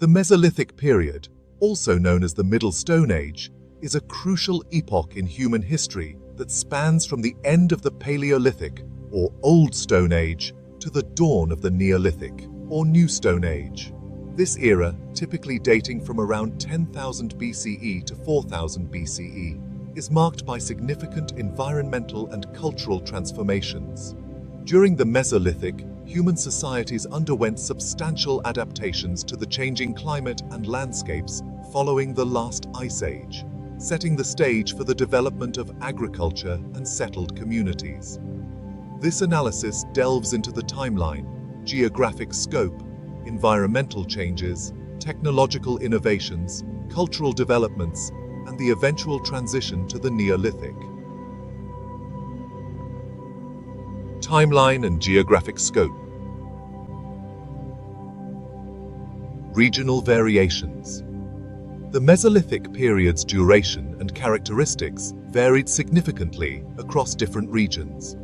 The Mesolithic period, also known as the Middle Stone Age, is a crucial epoch in human history that spans from the end of the Paleolithic, or Old Stone Age, to the dawn of the Neolithic, or New Stone Age. This era, typically dating from around 10,000 BCE to 4000 BCE, is marked by significant environmental and cultural transformations. During the Mesolithic, human societies underwent substantial adaptations to the changing climate and landscapes following the last ice age, setting the stage for the development of agriculture and settled communities. This analysis delves into the timeline, geographic scope, environmental changes, technological innovations, cultural developments, and the eventual transition to the Neolithic. Timeline and geographic scope. Regional variations. The Mesolithic period's duration and characteristics varied significantly across different regions.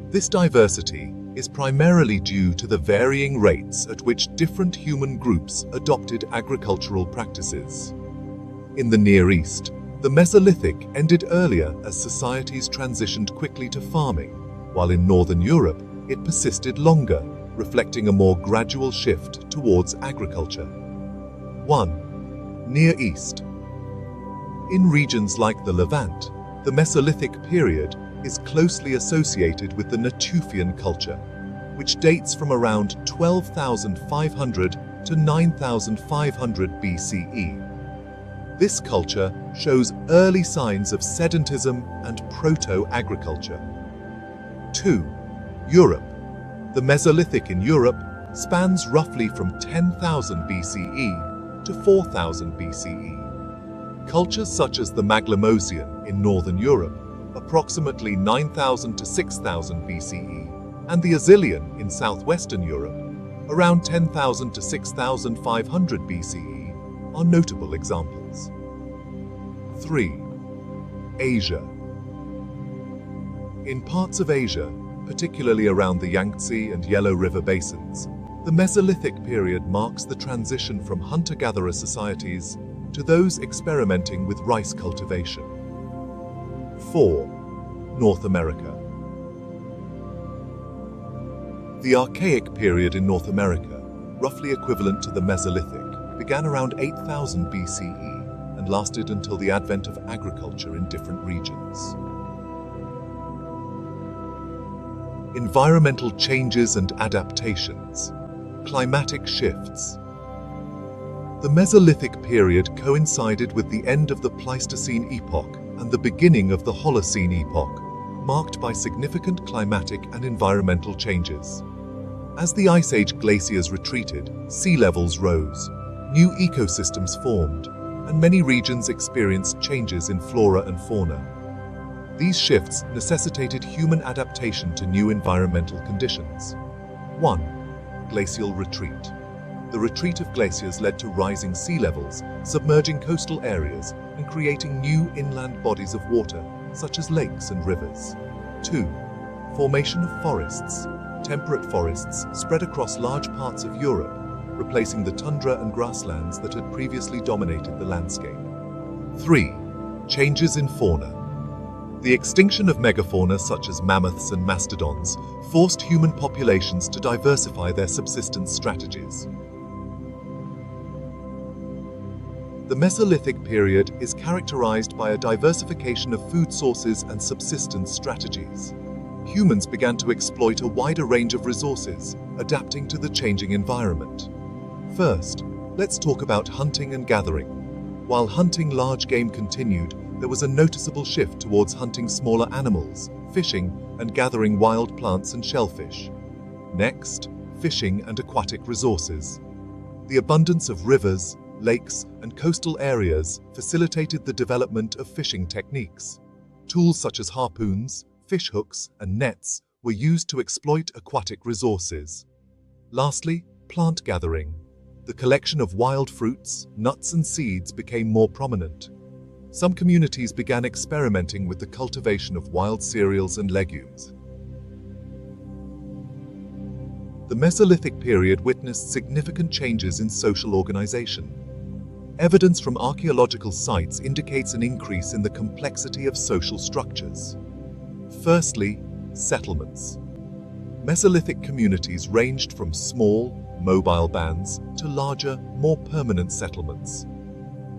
This diversity is primarily due to the varying rates at which different human groups adopted agricultural practices. In the Near East, the Mesolithic ended earlier as societies transitioned quickly to farming, while in Northern Europe it persisted longer, reflecting a more gradual shift towards agriculture. 1. Near East. In regions like the Levant, the Mesolithic period is closely associated with the Natufian culture, which dates from around 12,500 to 9,500 BCE. This culture shows early signs of sedentism and proto-agriculture. 2. Europe. The Mesolithic in Europe spans roughly from 10,000 BCE to 4000 BCE. Cultures such as the Maglemosian in Northern Europe, approximately 9,000 to 6,000 BCE, and the Azilian in southwestern Europe, around 10,000 to 6,500 BCE, are notable examples. 3. Asia. In parts of Asia, particularly around the Yangtze and Yellow River basins, the Mesolithic period marks the transition from hunter-gatherer societies to those experimenting with rice cultivation. 4. North America. The Archaic period in North America, roughly equivalent to the Mesolithic, began around 8000 BCE and lasted until the advent of agriculture in different regions. Environmental changes and adaptations. Climatic shifts. The Mesolithic period coincided with the end of the Pleistocene epoch and the beginning of the Holocene epoch, marked by significant climatic and environmental changes. As the Ice Age glaciers retreated, sea levels rose, new ecosystems formed, and many regions experienced changes in flora and fauna. These shifts necessitated human adaptation to new environmental conditions. 1. Glacial retreat. The retreat of glaciers led to rising sea levels, submerging coastal areas, and creating new inland bodies of water, such as lakes and rivers. 2. Formation of forests. Temperate forests spread across large parts of Europe, replacing the tundra and grasslands that had previously dominated the landscape. 3. Changes in fauna. The extinction of megafauna such as mammoths and mastodons forced human populations to diversify their subsistence strategies. The Mesolithic period is characterized by a diversification of food sources and subsistence strategies. Humans began to exploit a wider range of resources, adapting to the changing environment. First, let's talk about hunting and gathering. While hunting large game continued, there was a noticeable shift towards hunting smaller animals, fishing, and gathering wild plants and shellfish. Next, fishing and aquatic resources. The abundance of rivers, lakes, and coastal areas facilitated the development of fishing techniques. Tools such as harpoons, fish hooks, and nets were used to exploit aquatic resources. Lastly, plant gathering. The collection of wild fruits, nuts, and seeds became more prominent. Some communities began experimenting with the cultivation of wild cereals and legumes. the Mesolithic period witnessed significant changes in social organization. Evidence from archaeological sites indicates an increase in the complexity of social structures. Firstly, settlements. Mesolithic communities ranged from small, mobile bands to larger, more permanent settlements.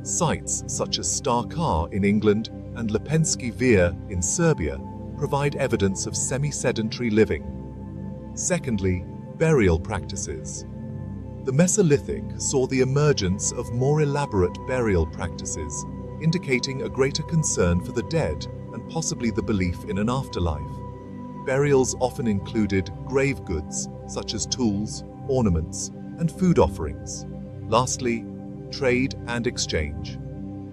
Sites such as Starkar in England and Lepenski Vir in Serbia provide evidence of semi-sedentary living. Secondly, burial practices. The Mesolithic saw the emergence of more elaborate burial practices, indicating a greater concern for the dead and possibly the belief in an afterlife. Burials often included grave goods, such as tools, ornaments, and food offerings. Lastly, trade and exchange.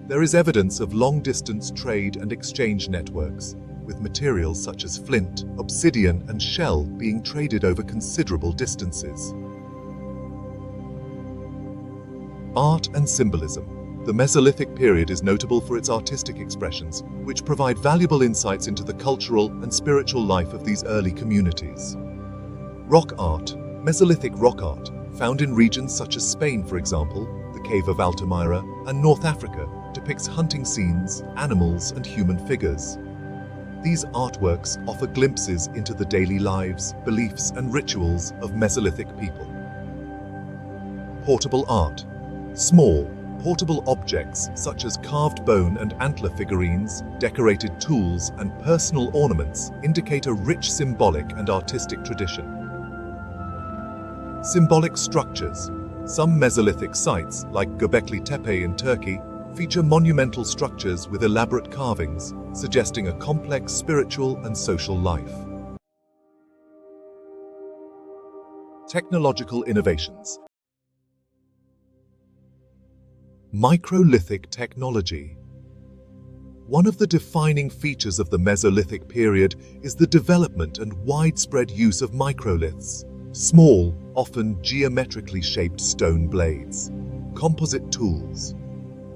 There is evidence of long-distance trade and exchange networks, with materials such as flint, obsidian, and shell being traded over considerable distances. Art and symbolism. The Mesolithic period is notable for its artistic expressions, which provide valuable insights into the cultural and spiritual life of these early communities. Rock art. Mesolithic rock art, found in regions such as Spain, for example, the Cave of Altamira, and North Africa, depicts hunting scenes, animals, and human figures. These artworks offer glimpses into the daily lives, beliefs, and rituals of Mesolithic people. Portable art. Small, portable objects such as carved bone and antler figurines, decorated tools, and personal ornaments indicate a rich symbolic and artistic tradition. Symbolic structures. Some Mesolithic sites, like Göbekli Tepe in Turkey, feature monumental structures with elaborate carvings, suggesting a complex spiritual and social life. Technological innovations. Microlithic technology. One of the defining features of the Mesolithic period is the development and widespread use of microliths, small, often geometrically shaped stone blades. Composite tools.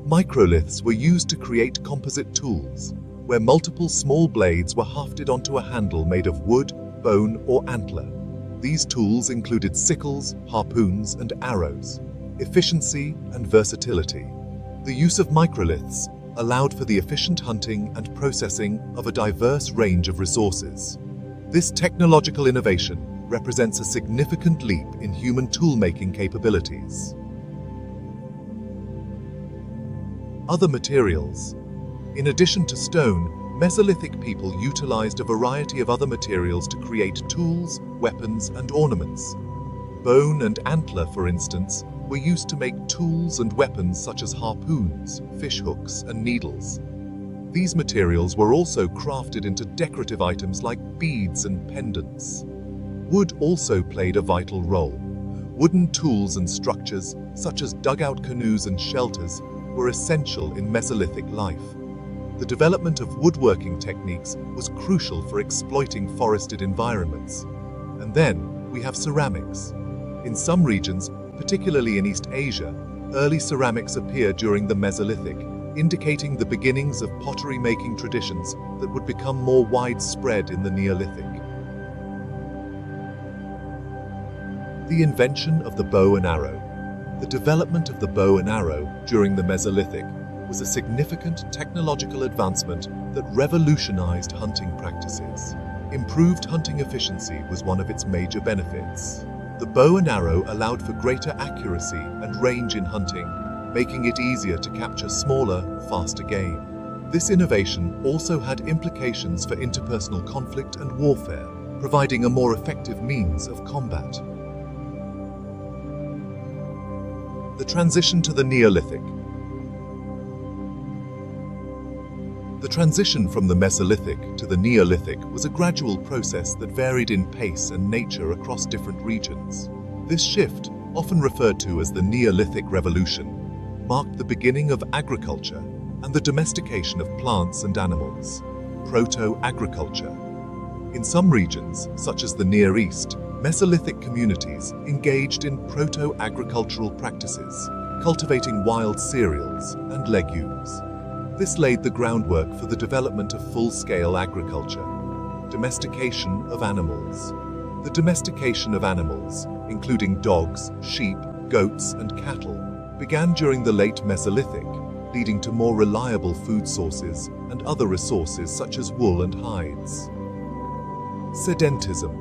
Microliths were used to create composite tools, where multiple small blades were hafted onto a handle made of wood, bone, or antler. These tools included sickles, harpoons, and arrows. Efficiency and versatility. The use of microliths allowed for the efficient hunting and processing of a diverse range of resources. This technological innovation represents a significant leap in human tool-making capabilities. Other materials. In addition to stone, Mesolithic people utilized a variety of other materials to create tools, weapons, and ornaments. Bone and antler, for instance, were used to make tools and weapons such as harpoons, fishhooks, and needles. These materials were also crafted into decorative items like beads and pendants. Wood also played a vital role. Wooden tools and structures, such as dugout canoes and shelters, were essential in Mesolithic life. The development of woodworking techniques was crucial for exploiting forested environments. And then we have ceramics. In some regions, particularly in East Asia, early ceramics appeared during the Mesolithic, indicating the beginnings of pottery-making traditions that would become more widespread in the Neolithic. The invention of the bow and arrow. The development of the bow and arrow during the Mesolithic was a significant technological advancement that revolutionized hunting practices. Improved hunting efficiency was one of its major benefits. The bow and arrow allowed for greater accuracy and range in hunting, making it easier to capture smaller, faster game. This innovation also had implications for interpersonal conflict and warfare, providing a more effective means of combat. The transition to the Neolithic. The transition from the Mesolithic to the Neolithic was a gradual process that varied in pace and nature across different regions. This shift, often referred to as the Neolithic Revolution, marked the beginning of agriculture and the domestication of plants and animals, proto-agriculture. In some regions, such as the Near East, Mesolithic communities engaged in proto-agricultural practices, cultivating wild cereals and legumes. This laid the groundwork for the development of full-scale agriculture. Domestication of animals. The domestication of animals including dogs, sheep, goats, and cattle, began during the late Mesolithic, leading to more reliable food sources and other resources such as wool and hides. Sedentism.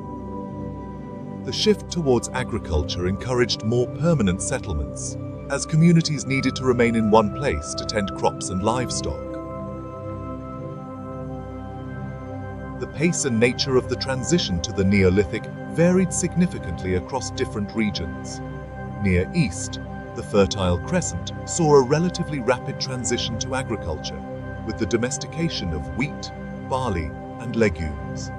The shift towards agriculture encouraged more permanent settlements, as communities needed to remain in one place to tend crops and livestock. The pace and nature of the transition to the Neolithic varied significantly across different regions. Near East, the Fertile Crescent saw a relatively rapid transition to agriculture, with the domestication of wheat, barley, and legumes.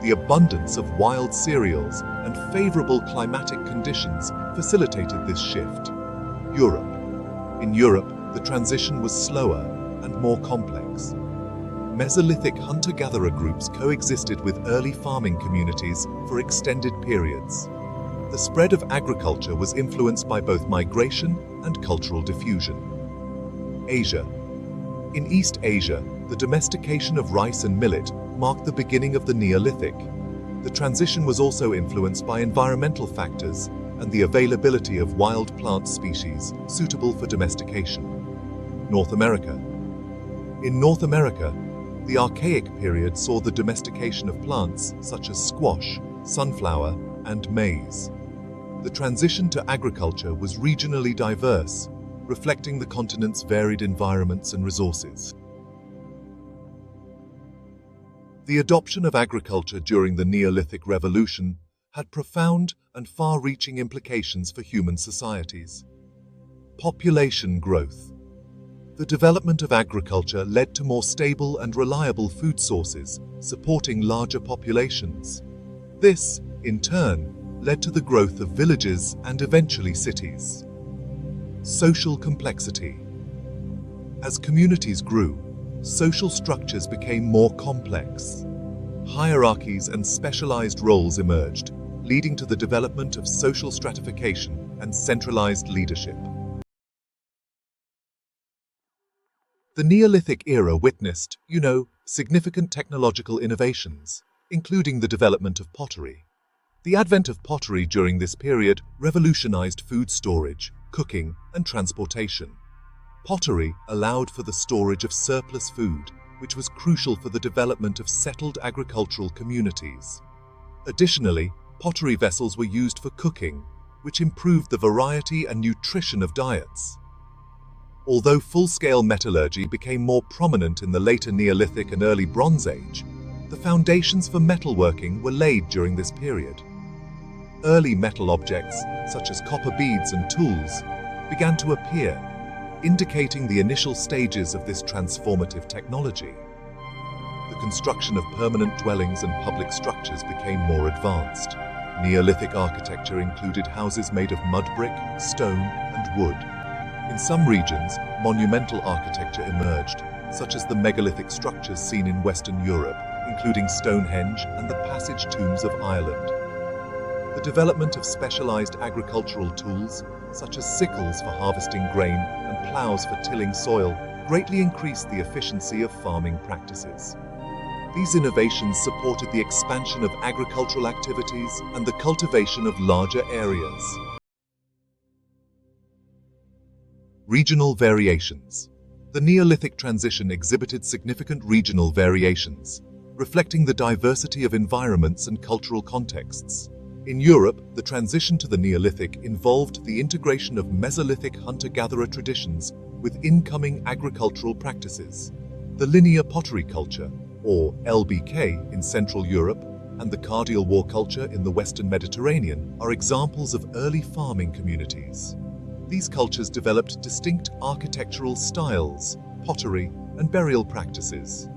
The abundance of wild cereals and favorable climatic conditions facilitated this shift. Europe. In Europe, the transition was slower and more complex. Mesolithic hunter-gatherer groups coexisted with early farming communities for extended periods. The spread of agriculture was influenced by both migration and cultural diffusion. Asia. In East Asia, the domestication of rice and millet marked the beginning of the Neolithic. The transition was also influenced by environmental factors and the availability of wild plant species suitable for domestication. North America. In North America, the Archaic period saw the domestication of plants such as squash, sunflower, and maize. The transition to agriculture was regionally diverse, reflecting the continent's varied environments and resources. The adoption of agriculture during the Neolithic Revolution had profound and far-reaching implications for human societies. Population growth. The development of agriculture led to more stable and reliable food sources, supporting larger populations. This, in turn, led to the growth of villages and eventually cities. Social complexity. As communities grew, social structures became more complex. Hierarchies and specialized roles emerged, leading to the development of social stratification and centralized leadership. The Neolithic era witnessed, significant technological innovations, including the development of pottery. The advent of pottery during this period revolutionized food storage, cooking, and transportation. Pottery allowed for the storage of surplus food, which was crucial for the development of settled agricultural communities. Additionally, pottery vessels were used for cooking, which improved the variety and nutrition of diets. Although full-scale metallurgy became more prominent in the later Neolithic and early Bronze Age, the foundations for metalworking were laid during this period. Early metal objects, such as copper beads and tools, began to appear, indicating the initial stages of this transformative technology. The construction of permanent dwellings and public structures became more advanced. Neolithic architecture included houses made of mud brick, stone, and wood. In some regions, monumental architecture emerged, such as the megalithic structures seen in Western Europe, including Stonehenge and the passage tombs of Ireland. The development of specialized agricultural tools, such as sickles for harvesting grain and plows for tilling soil, greatly increased the efficiency of farming practices. These innovations supported the expansion of agricultural activities and the cultivation of larger areas. Regional variations. The Neolithic transition exhibited significant regional variations, reflecting the diversity of environments and cultural contexts. In Europe, the transition to the Neolithic involved the integration of Mesolithic hunter-gatherer traditions with incoming agricultural practices. The linear pottery culture, or LBK, in Central Europe, and the cardial war culture in the Western Mediterranean are examples of early farming communities. These cultures developed distinct architectural styles, pottery, and burial practices.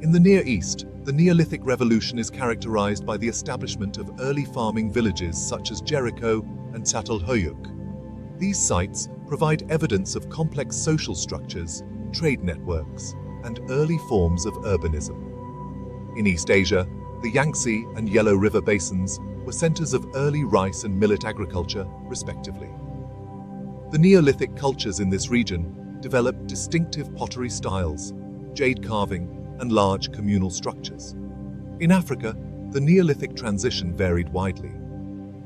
In the Near East, the Neolithic Revolution is characterized by the establishment of early farming villages such as Jericho and Çatalhöyük. These sites provide evidence of complex social structures, trade networks, and early forms of urbanism. In East Asia, the Yangtze and Yellow River basins were centers of early rice and millet agriculture, respectively. The Neolithic cultures in this region developed distinctive pottery styles, jade carving, and large communal structures. In Africa, the Neolithic transition varied widely.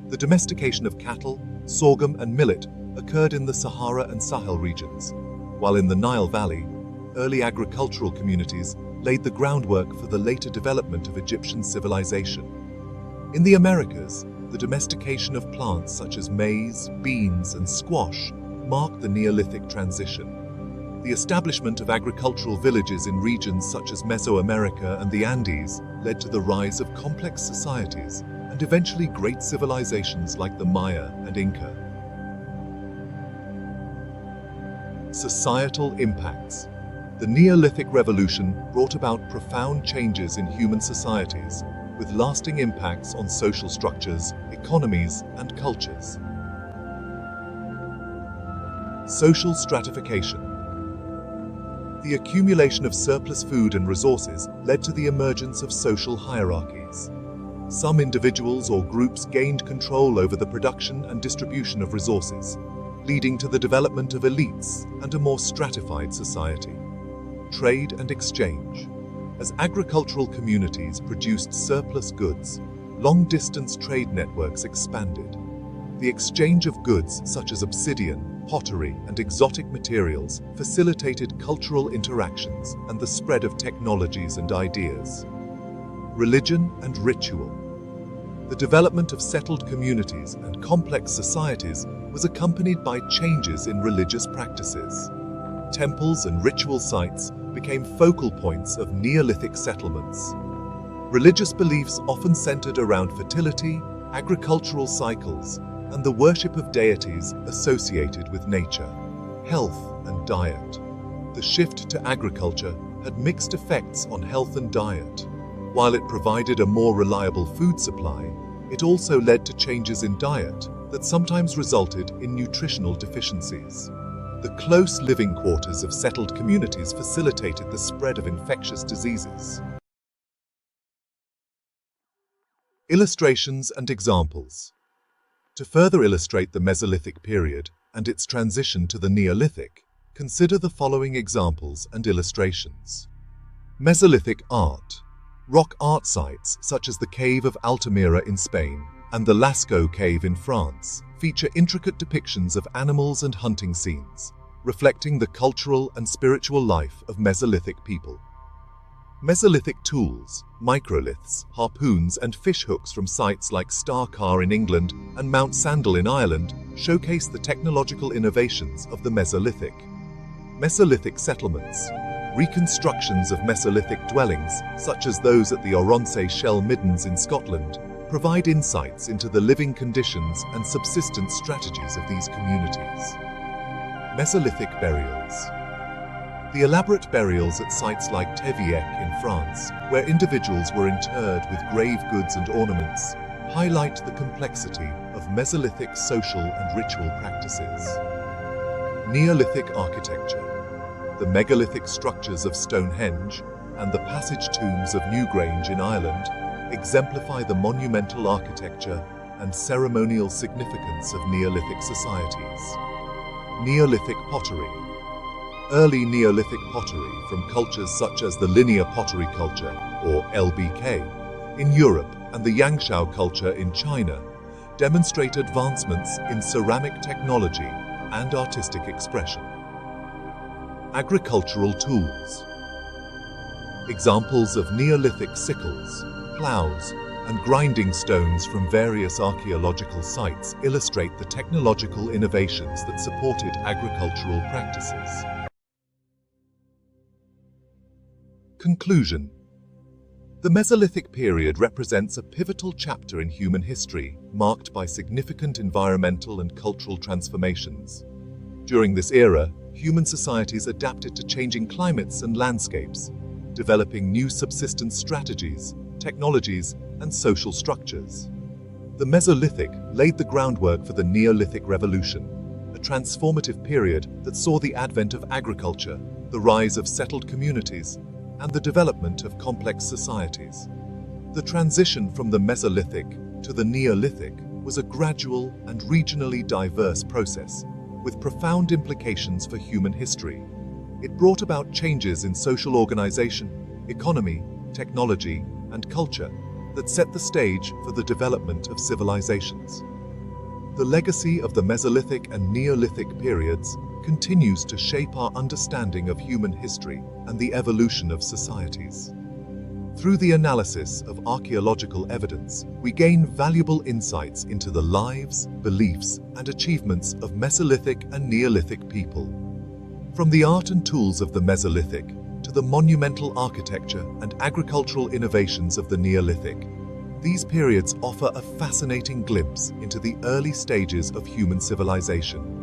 The domestication of cattle, sorghum and millet occurred in the Sahara and Sahel regions, while in the Nile Valley, early agricultural communities laid the groundwork for the later development of Egyptian civilization. In the Americas, the domestication of plants such as maize, beans, and squash marked the Neolithic transition. The establishment of agricultural villages in regions such as Mesoamerica and the Andes led to the rise of complex societies and eventually great civilizations like the Maya and Inca. Societal impacts. The Neolithic Revolution brought about profound changes in human societies, with lasting impacts on social structures, economies, and cultures. Social stratification. The accumulation of surplus food and resources led to the emergence of social hierarchies. Some individuals or groups gained control over the production and distribution of resources, leading to the development of elites and a more stratified society. Trade and exchange. As agricultural communities produced surplus goods, long-distance trade networks expanded. The exchange of goods such as obsidian, pottery, and exotic materials facilitated cultural interactions and the spread of technologies and ideas. Religion and ritual. The development of settled communities and complex societies was accompanied by changes in religious practices. Temples and ritual sites became focal points of Neolithic settlements. Religious beliefs often centered around fertility, agricultural cycles, and the worship of deities associated with nature, health, and diet. The shift to agriculture had mixed effects on health and diet. While it provided a more reliable food supply, it also led to changes in diet that sometimes resulted in nutritional deficiencies. The close living quarters of settled communities facilitated the spread of infectious diseases. Illustrations and examples. To further illustrate the Mesolithic period and its transition to the Neolithic, consider the following examples and illustrations. Mesolithic art. Rock art sites such as the Cave of Altamira in Spain and the Lascaux Cave in France feature intricate depictions of animals and hunting scenes, reflecting the cultural and spiritual life of Mesolithic people. Mesolithic tools, microliths, harpoons, and fishhooks from sites like Starcar in England and Mount Sandal in Ireland showcase the technological innovations of the Mesolithic. Mesolithic settlements. Reconstructions of Mesolithic dwellings, such as those at the Oronsay Shell Middens in Scotland, provide insights into the living conditions and subsistence strategies of these communities. Mesolithic burials. The elaborate burials at sites like Tevieques in France, where individuals were interred with grave goods and ornaments, highlight the complexity of Mesolithic social and ritual practices. Neolithic architecture. The megalithic structures of Stonehenge and the passage tombs of Newgrange in Ireland exemplify the monumental architecture and ceremonial significance of Neolithic societies. Neolithic pottery. Early Neolithic pottery from cultures such as the linear pottery culture, or LBK, in Europe and the Yangshao culture in China demonstrate advancements in ceramic technology and artistic expression. Agricultural tools. Examples of Neolithic sickles, plows, and grinding stones from various archaeological sites illustrate the technological innovations that supported agricultural practices. Conclusion. The Mesolithic period represents a pivotal chapter in human history, marked by significant environmental and cultural transformations. During this era, human societies adapted to changing climates and landscapes, developing new subsistence strategies, technologies, and social structures. The Mesolithic laid the groundwork for the Neolithic Revolution, a transformative period that saw the advent of agriculture, the rise of settled communities, and the development of complex societies. The transition from the Mesolithic to the Neolithic was a gradual and regionally diverse process, with profound implications for human history. It brought about changes in social organization, economy, technology, and culture that set the stage for the development of civilizations. The legacy of the Mesolithic and Neolithic periods continues to shape our understanding of human history and the evolution of societies. Through the analysis of archaeological evidence, we gain valuable insights into the lives, beliefs, and achievements of Mesolithic and Neolithic people. From the art and tools of the Mesolithic to the monumental architecture and agricultural innovations of the Neolithic, these periods offer a fascinating glimpse into the early stages of human civilization.